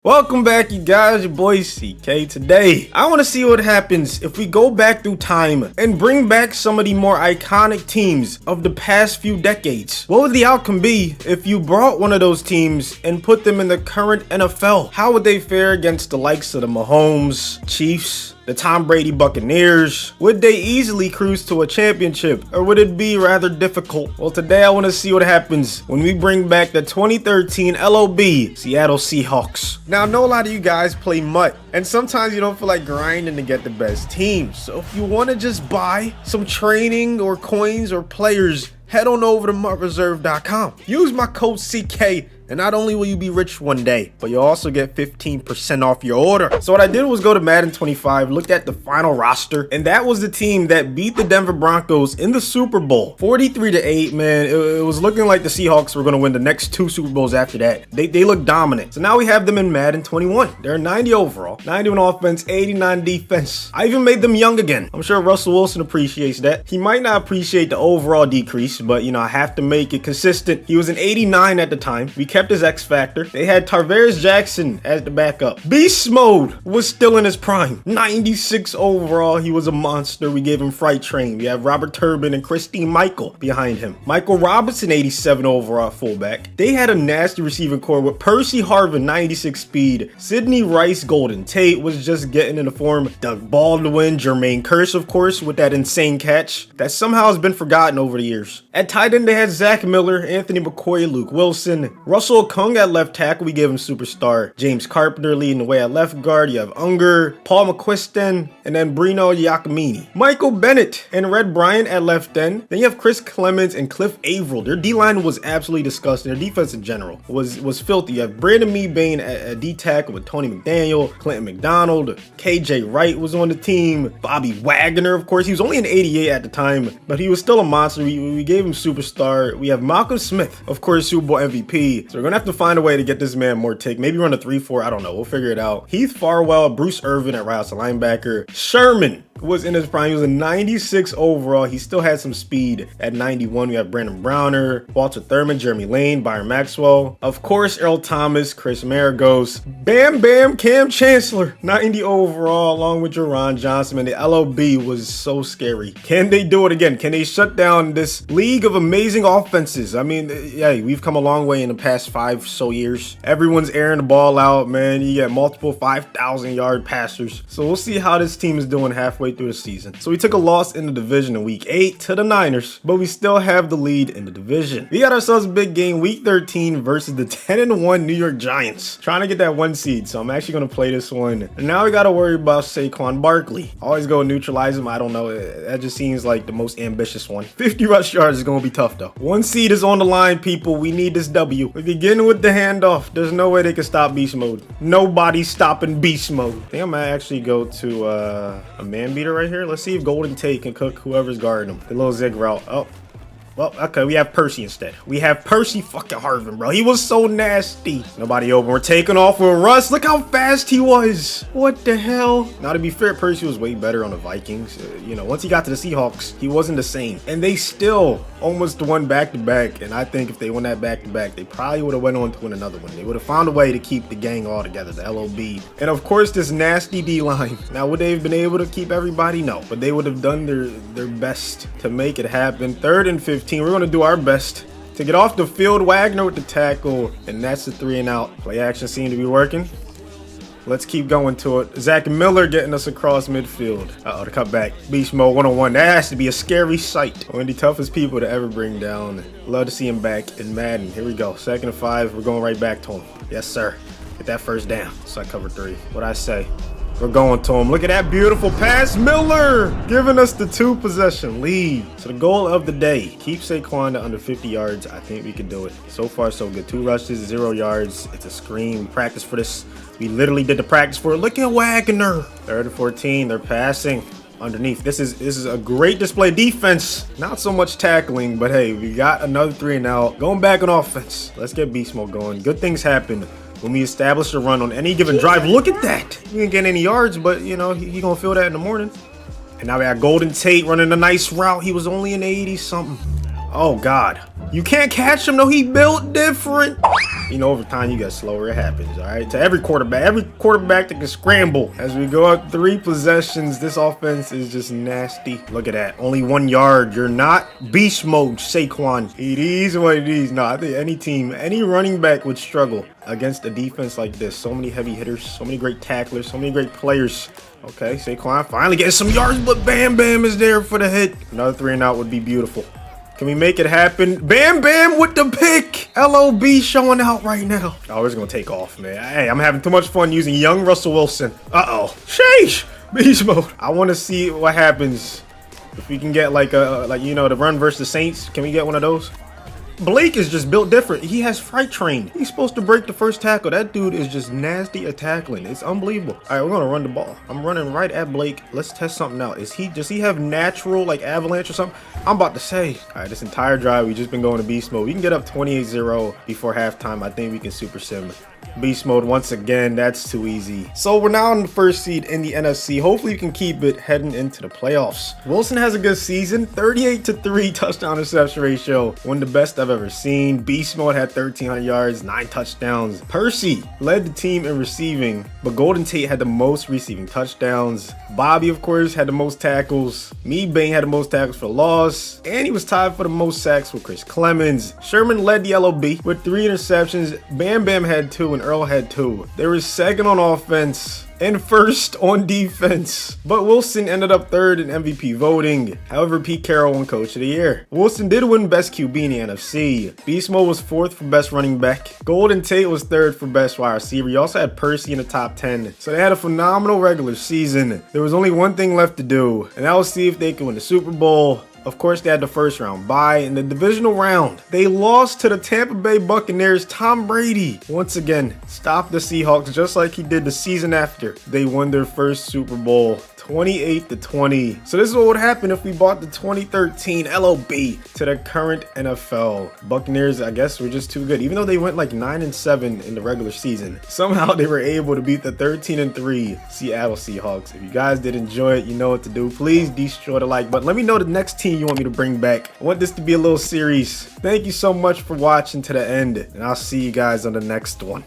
Welcome back, you guys. Your boy CK. Today, I want to see what happens if we go back through time and bring back some of the more iconic teams of the past few decades. What would the outcome be if you brought one of those teams and put them in the current NFL? How would they fare against the likes of the Mahomes, Chiefs, the Tom Brady Buccaneers? Would they easily cruise to a championship, or would it be rather difficult? Well, today I want to see what happens when we bring back the 2013 LOB Seattle Seahawks. Now, I know a lot of you guys play MUT, and sometimes you don't feel like grinding to get the best teams. So if you want to just buy some training or coins or players, head on over to MUTreserve.com. Use my code CK, and not only will you be rich one day, but you'll also get 15% off your order. So what I did was go to Madden 25, looked at the final roster, and that was the team that beat the Denver Broncos in the Super Bowl. 43-8, man. It was looking like the Seahawks were going to win the next two Super Bowls after that. They looked dominant. So now we have them in Madden 21. They're 90 overall, 91 offense, 89 defense. I even made them young again. I'm sure Russell Wilson appreciates that. He might not appreciate the overall decrease, but you know, I have to make it consistent. He was an 89 at the time. We kept his X factor. They had Tarvaris Jackson as the backup. Beast Mode was still in his prime. 96 overall. He was a monster. We gave him Fright Train. We have Robert Turbin and Christine Michael behind him. Michael Robinson, 87 overall fullback. They had a nasty receiving core with Percy Harvin, 96 speed. Sidney Rice, Golden Tate was just getting into form. Doug Baldwin, Jermaine Kearse, of course, with that insane catch that somehow has been forgotten over the years. At tight end, they had Zach Miller, Anthony McCoy, Luke Wilson, Russell Kung at left tackle. We gave him superstar. James Carpenter leading the way at left guard. You have Unger, Paul McQuiston, and then Brino Giacomini. Michael Bennett and Red Bryant at left end. Then you have Chris Clemens and Cliff Averill. Their D-line was absolutely disgusting. Their defense in general was filthy. You have Brandon Meebane at D-tackle with Tony McDaniel, Clinton McDonald, KJ Wright was on the team. Bobby Wagner, of course. He was only an 88 at the time, but he was still a monster. We gave him superstar. We have Malcolm Smith, of course, Super Bowl MVP. So we're gonna have to find a way to get this man more tick. Maybe run a 3-4. I don't know. We'll figure it out. Heath Farwell, Bruce Irvin at right outside linebacker. Sherman was in his prime. He was a 96 overall. He still had some speed at 91. We have Brandon Browner, Walter Thurman, Jeremy Lane, Byron Maxwell. Of course, Earl Thomas, Chris Maragos, Bam Bam, Cam Chancellor, 90 overall, along with Jerron Johnson. And the LOB was so scary. Can they do it again? Can they shut down this league of amazing offenses? I mean, yeah, we've come a long way in the past 5 so years. Everyone's airing the ball out, man. You get multiple 5,000-yard passers. So we'll see how this team is doing halfway through the season. So we took a loss in the division in week 8 to the Niners, but we still have the lead in the division. We got ourselves a big game, week 13 versus the 10-1 New York Giants. Trying to get that 1 seed, so I'm actually going to play this one. And now we got to worry about Saquon Barkley. Always go neutralize him. I don't know. That just seems like the most ambitious one. 50 rush yards is going to be tough though. 1 seed is on the line, people. We need this W. We begin with the handoff. There's no way they can stop beast mode. Nobody's stopping beast mode. I think I might actually go to a man beater right here. Let's see if Golden Tate can cook whoever's guarding him. The little zig route. Oh. Well, okay, we have Percy instead. We have Percy fucking Harvin, bro. He was so nasty. Nobody open. We're taking off with Russ. Look how fast he was. What the hell? Now, to be fair, Percy was way better on the Vikings. You know, once he got to the Seahawks, he wasn't the same. And they still almost won back-to-back. And I think if they won that back-to-back, they probably would have went on to win another one. They would have found a way to keep the gang all together, the LOB. And of course, this nasty D-line. Now, would they have been able to keep everybody? No. But they would have done their best to make it happen. 3rd and 15. We're going to do our best to get off the field. Wagner with the tackle, and that's the 3 and out. Play action seemed to be working. Let's keep going to it. Zach Miller getting us across midfield. Uh-oh, the cutback. Beast mode 1-on-1. That has to be a scary sight. One of the toughest people to ever bring down. Love to see him back in Madden. Here we go. 2nd and 5. We're going right back to him. Yes, sir. Get that first down. So I cover 3. What'd I say? We're going to him. Look at that beautiful pass. Miller giving us the 2-possession lead. So the goal of the day, keep Saquon to under 50 yards. I think we can do it. So far, so good. 2 rushes, 0 yards. It's a screen. We practiced for this. We literally did the practice for it. Look at Wagner. 3rd and 14. They're passing underneath. This is a great display defense. Not so much tackling, but hey, we got another 3 and out. Going back on offense. Let's get beast mode going. Good things happen when we establish a run on any given drive. Look at that. He didn't get any yards, but you know, he gonna feel that in the morning. And now we got Golden Tate running a nice route. He was only an 80 something. Oh God. You can't catch him though. He built different. You know, over time you get slower. It happens, all right? To every quarterback that can scramble. As we go up 3 possessions, this offense is just nasty. Look at that. Only 1 yard. You're not beast mode, Saquon. It is what it is. No, I think any team, any running back would struggle against a defense like this. So many heavy hitters, so many great tacklers, so many great players. Okay, Saquon finally getting some yards, but Bam Bam is there for the hit. Another 3 and out would be beautiful. Can we make it happen? Bam Bam with the pick. LOB showing out right now. Oh, it's going to take off, man. Hey, I'm having too much fun using young Russell Wilson. Uh-oh. Sheesh. Beast mode. I want to see what happens if we can get like you know, the run versus the Saints. Can we get one of those? Blake is just built different. He has Fright Train. He's supposed to break the first tackle. That dude is just nasty at tackling. It's unbelievable. All right, we're gonna run the ball. I'm running right at Blake. Let's test something out. Does he have natural like avalanche or something? I'm about to say. All right, this entire drive we just been going to beast mode. We can get up 28-0 before halftime. I think we can super sim. Beast mode once again. That's too easy. So we're now in the first seed in the NFC. Hopefully you can keep it heading into the playoffs. Wilson has a good season. 38-3 touchdown interception ratio. One of the best I've ever seen. Beast mode had 1,300 yards, 9 touchdowns. Percy led the team in receiving, but Golden Tate had the most receiving touchdowns. Bobby, of course, had the most tackles. Bang had the most tackles for loss, and he was tied for the most sacks with Chris Clemens. Sherman led the LOB with 3 interceptions. Bam Bam had 2 and Earl had 2. They were second on offense and first on defense, but Wilson ended up 3rd in MVP voting. However, Pete Carroll won Coach of the Year. Wilson did win Best QB in the NFC. Beast Mode was 4th for Best Running Back. Golden Tate was 3rd for Best Wide Receiver. You also had Percy in the top 10. So they had a phenomenal regular season. There was only one thing left to do, and that was see if they could win the Super Bowl. Of course, they had the first round bye. In the divisional round, they lost to the Tampa Bay Buccaneers. Tom Brady, once again, stopped the Seahawks just like he did the season after. They won their first Super Bowl, 28-20. So this is what would happen if we bought the 2013 LOB to the current NFL. Buccaneers, I guess, were just too good. Even though they went like 9-7 in the regular season, somehow they were able to beat the 13-3 Seattle Seahawks. If you guys did enjoy it, you know what to do. Please destroy the like button. Let me know the next team you want me to bring back. I want this to be a little series. Thank you so much for watching to the end, and I'll see you guys on the next one.